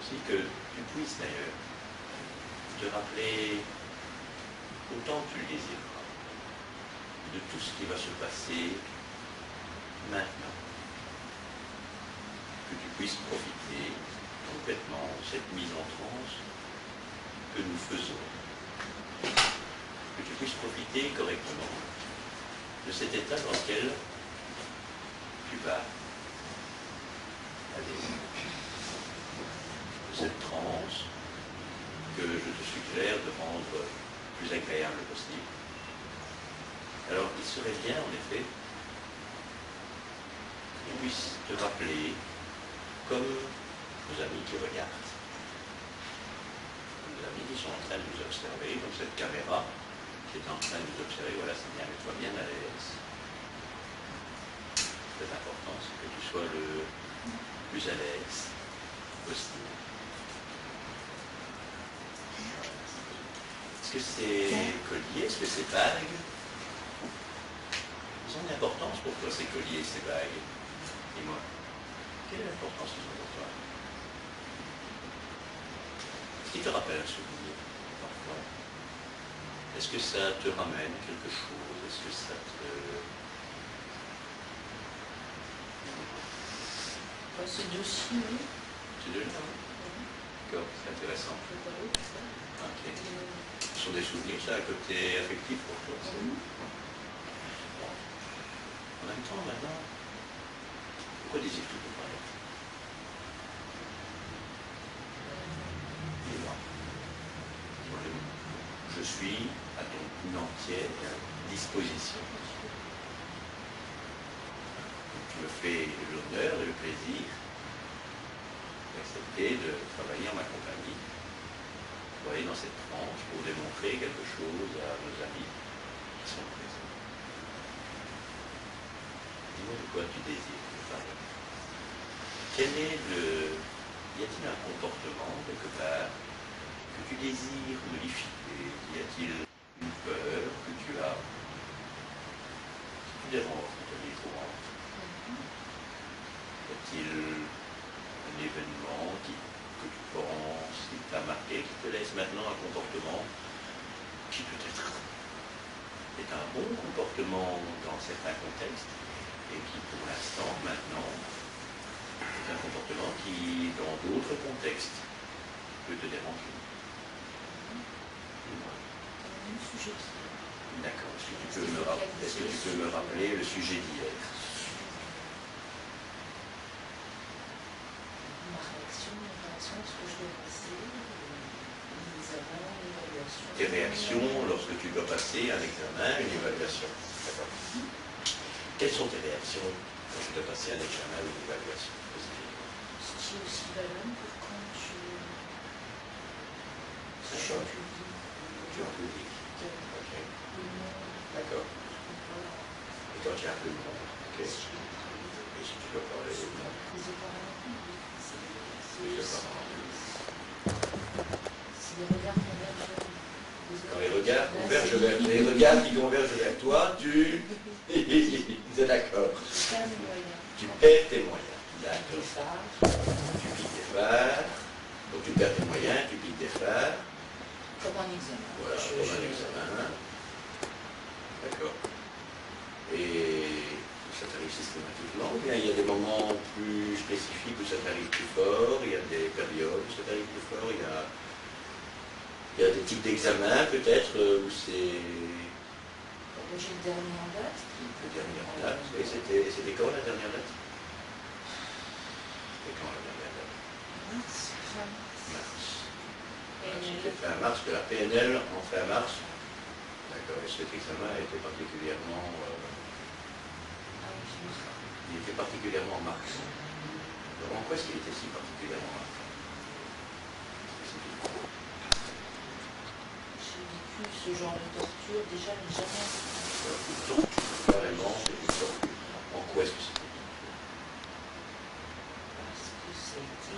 aussi que tu puisses d'ailleurs te rappeler autant que tu le désireras de tout ce qui va se passer maintenant. Que tu puisses profiter complètement de cette mise en transe que nous faisons. Que tu puisses profiter correctement de cet état dans lequel tu vas aller. De cette transe que je te suggère de rendre plus agréable possible. Alors, il serait bien, en effet, que tu puisses te rappeler, comme nos amis qui regardent, nos amis qui sont en train de nous observer, donc cette caméra qui est en train de nous observer, voilà, c'est bien, mets-toi bien à l'aise. C'est important, c'est que tu sois le plus à l'aise possible. Est-ce que ces colliers, est-ce que ces bagues, ils ont une importance pour toi, ces colliers, ces bagues? Dis-moi, quelle est l'importance qu'ils ont pour toi? Est-ce qu'ils te rappellent un souvenir, parfois? Est-ce que ça te ramène quelque chose? Est-ce que ça te... C'est de aussi, oui. C'est de là, oui. D'accord, c'est intéressant. Ok. Ce sont des souvenirs, ça, à côté affectif pour toi. Bon. En même temps, maintenant, pourquoi désires-tu te parler? Dis-moi. Je suis à ton entière disposition. Tu me fais l'honneur et le plaisir d'accepter de travailler en ma compagnie, pour aller dans cette tranche, pour démontrer quelque chose à nos amis qui sont présents. Dis-moi de quoi tu désires te parler. Quel est le... Y a-t-il un comportement, quelque part, que tu désires modifier? Y a-t-il une peur que tu as qui te dérange quand tu es courant? Y a-t-il un événement que tu penses, qui t'a marqué, qui te laisse maintenant un comportement qui peut-être est un bon comportement dans certains contextes et qui pour l'instant, maintenant, est un comportement qui, dans d'autres contextes, peut te déranger? D'accord. Est-ce que tu peux me rappeler le sujet d'hier? Ma réaction, ce que je dois passer, les examens, l'évaluation. Tes réactions lorsque tu dois passer un examen, une évaluation. D'accord. Quelles sont tes réactions quand tu dois passer un examen ou une évaluation? Ce qui est aussi valable que quand je suis en public. Tu es en public. Ok. D'accord. Et quand tu as un peu de monde, ok. Et si tu dois parler de monde? Quand les regards qui convergent vers toi, tu es d'accord. Tu perds tes moyens. D'accord. Tu piques tes phares. Donc tu perds tes moyens, tu piques tes phares. Comme un examen. Voilà, comme un examen. D'accord. Et ça t'arrive systématiquement, ou bien il y a des moments plus spécifiques où ça t'arrive plus fort, il y a des périodes où ça t'arrive plus fort, il y a des types d'examens peut-être où c'est... J'ai le dernier en date. Le dernier en date, oui, c'était quand la dernière date? C'était quand la dernière date? Mars. C'était fin mars, de la PNL en fin mars. D'accord, et cet examen a été particulièrement... il était particulièrement marqué. Alors, en quoi est-ce qu'il était si particulièrement marqué? J'ai vécu ce genre de torture déjà, mais jamais. Carrément, c'est une torture. En quoi est-ce que c'était? Parce que ça a été